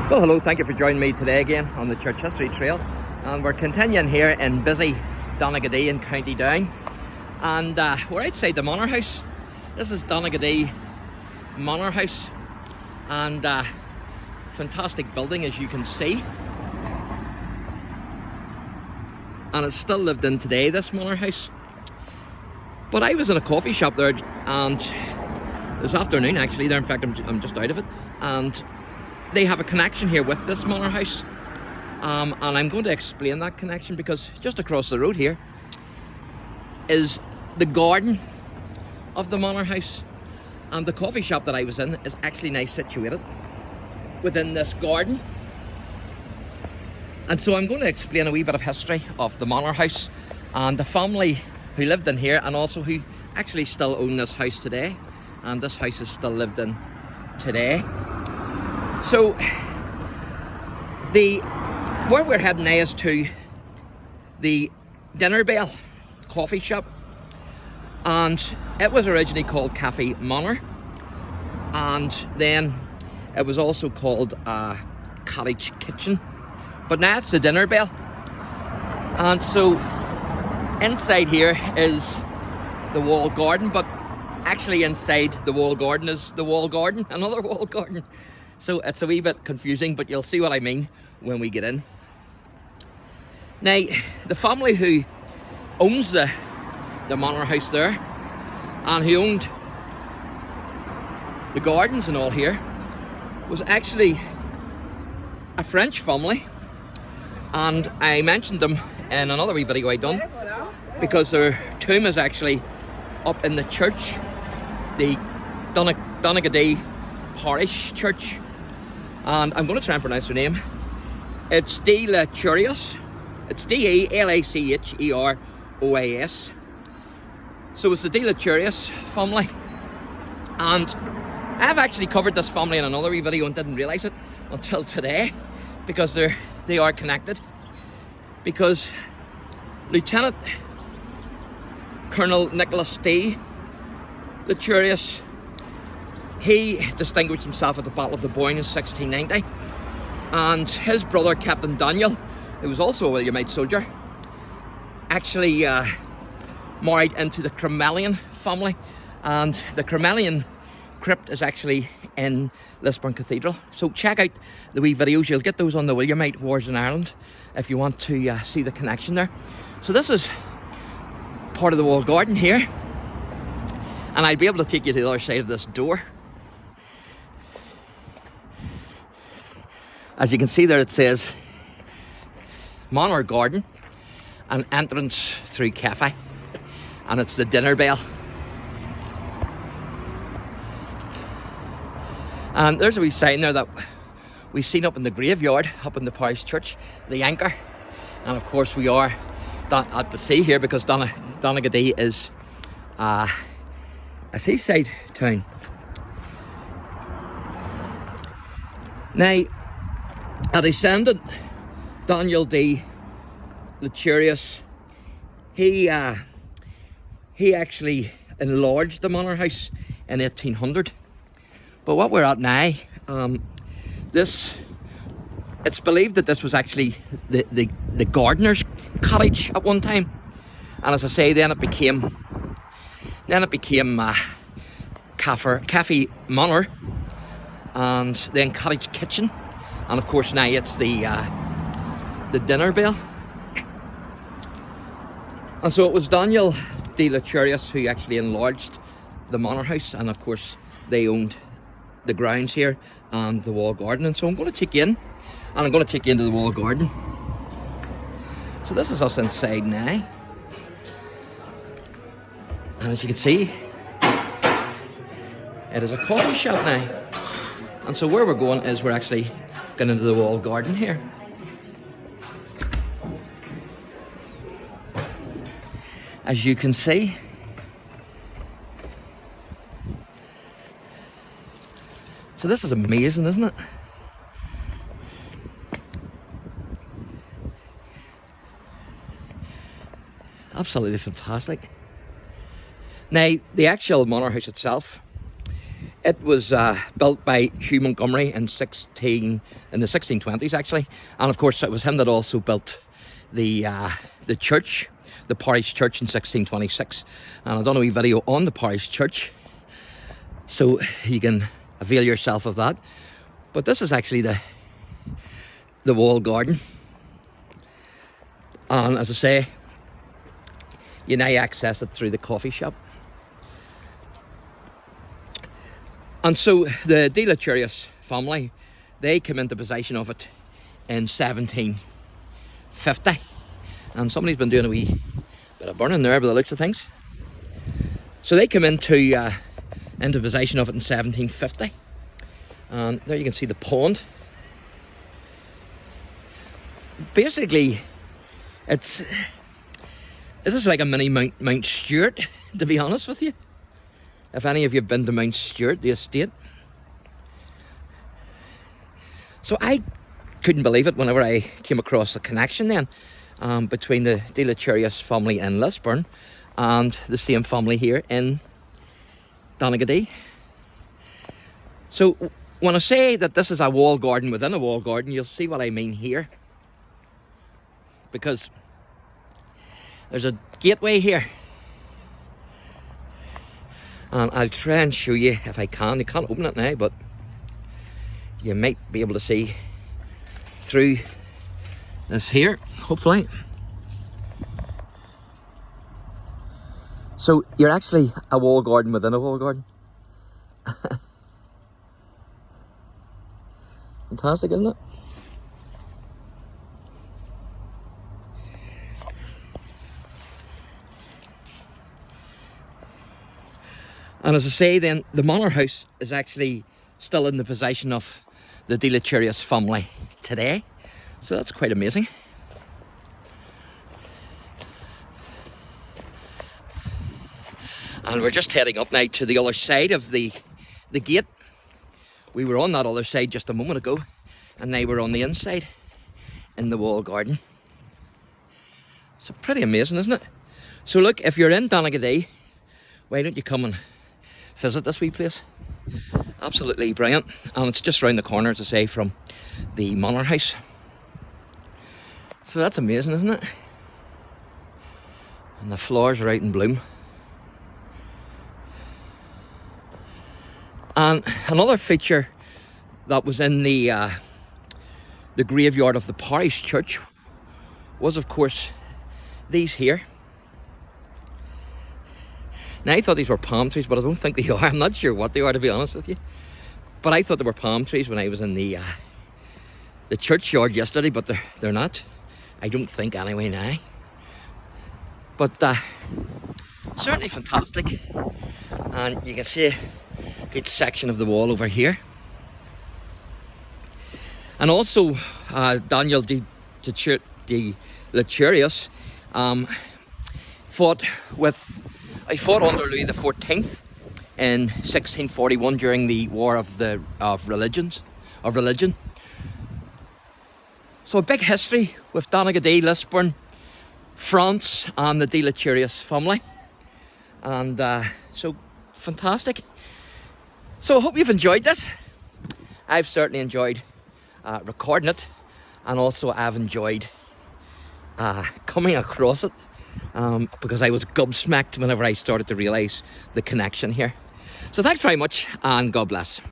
Well, hello, thank you for joining me today again on the Church History Trail, and we're continuing here in busy DONAGHADEE in County Down, and we're outside the Manor house. This is DONAGHADEE Manor house, and fantastic building, as you can see, and it's still lived in today, this Manor house. But I was in a coffee shop there, and this afternoon actually there, in fact I'm just out of it, and they have a connection here with this Manor house, and I'm going to explain that connection, because just across the road here is the garden of the Manor house, and the coffee shop that I was in is actually now situated within this garden. And so I'm going to explain a wee bit of history of the Manor house and the family who lived in here, and also who actually still own this house today, and this house is still lived in today. So where we're heading now is to the Dinner Bell coffee shop, and it was originally called Cafe Manor, and then it was also called Cottage Kitchen, but now it's the Dinner Bell. And so inside here is the wall garden, but actually inside the wall garden is the wall garden, another wall garden. So it's a wee bit confusing, but you'll see what I mean when we get in. Now, the family who owns the Manor house there, and who owned the gardens and all here, was actually a French family, and I mentioned them in another wee video I done, because their tomb is actually up in the church, the DONAGHADEE Parish Church, and I'm going to try and pronounce their name. It's de Lacherois. It's Delacherois. So it's the de Lacherois family, and I've actually covered this family in another wee video and didn't realise it until today, because they are connected. Because Lieutenant Colonel Nicholas de Lacherois, he distinguished himself at the Battle of the Boyne in 1690, and his brother Captain Daniel, who was also a Williamite soldier, actually married into the Crommelin family, and the Crommelin crypt is actually in Lisburn Cathedral. So check out the wee videos, you'll get those on the Williamite Wars in Ireland if you want to see the connection there. So this is part of the wall garden here, and I'll be able to take you to the other side of this door. As you can see there, it says Manor Garden and entrance through cafe, and it's the Dinner Bell. And there's a wee sign there that we've seen up in the graveyard, up in the parish church, the anchor. And of course we are at the sea here, because DONAGHADEE is a seaside town. Now, a descendant, Daniel de Lacherois, he actually enlarged the Manor house in 1800. But what we're at now, it's believed that this was actually the gardener's cottage at one time, and as I say, then it became Cafe Manor, and then Cottage Kitchen, and of course now it's the Dinner Bell. And so it was Daniel de Lacherois who actually enlarged the Manor house, and of course they owned the grounds here and the wall garden. And so I'm going to take you in, and I'm going to take you into the wall garden. So this is us inside now, and as you can see, it is a coffee shop now. And so where we're going is we're actually going into the wall garden here. As you can see, so this is amazing, isn't it? Absolutely fantastic. Now, the actual Manor house itself It was built by Hugh Montgomery in the 1620s actually, and of course it was him that also built the church, the parish church in 1626. And I've done a wee video on the parish church, so you can avail yourself of that. But this is actually the wall garden, and as I say, you now access it through the coffee shop. And so the de Lacherois family, they came into possession of it in 1750. And somebody's been doing a wee bit of burning there by the looks of things. So they came into possession of it in 1750. And there you can see the pond. Basically, this is like a mini Mount Stewart, to be honest with you. If any of you have been to Mount Stewart, the estate. So I couldn't believe it whenever I came across the connection then between the de Lacherois family in Lisburn and the same family here in DONAGHADEE. So when I say that this is a wall garden within a wall garden, you'll see what I mean here. Because there's a gateway here. And I'll try and show you if I can. You can't open it now, but you might be able to see through this here, hopefully. So you're actually a wall garden within a wall garden. Fantastic, isn't it? And as I say then, the Manor house is actually still in the possession of the de Lacherois family today. So that's quite amazing. And we're just heading up now to the other side of the gate. We were on that other side just a moment ago, and now we're on the inside in the wall garden. So pretty amazing, isn't it? So look, if you're in DONAGHADEE, why don't you come and visit this wee place? Absolutely brilliant. And it's just round the corner, as I say, from the Manor house. So that's amazing, isn't it? And the flowers are out in bloom. And another feature that was in the graveyard of the parish church was, of course, these here. Now, I thought these were palm trees, but I don't think they are. I'm not sure what they are, to be honest with you. But I thought they were palm trees when I was in the churchyard yesterday, but they're not. I don't think anyway now. But certainly fantastic. And you can see a good section of the wall over here. And also, Daniel de Lacherois fought under Louis XIV in 1641 during the War of Religion. So a big history with DONAGHADEE, Lisburn, France, and the de Lacherois family. And so fantastic. So I hope you've enjoyed this. I've certainly enjoyed recording it, and also I've enjoyed coming across it. Because I was gobsmacked whenever I started to realise the connection here. So thanks very much, and God bless.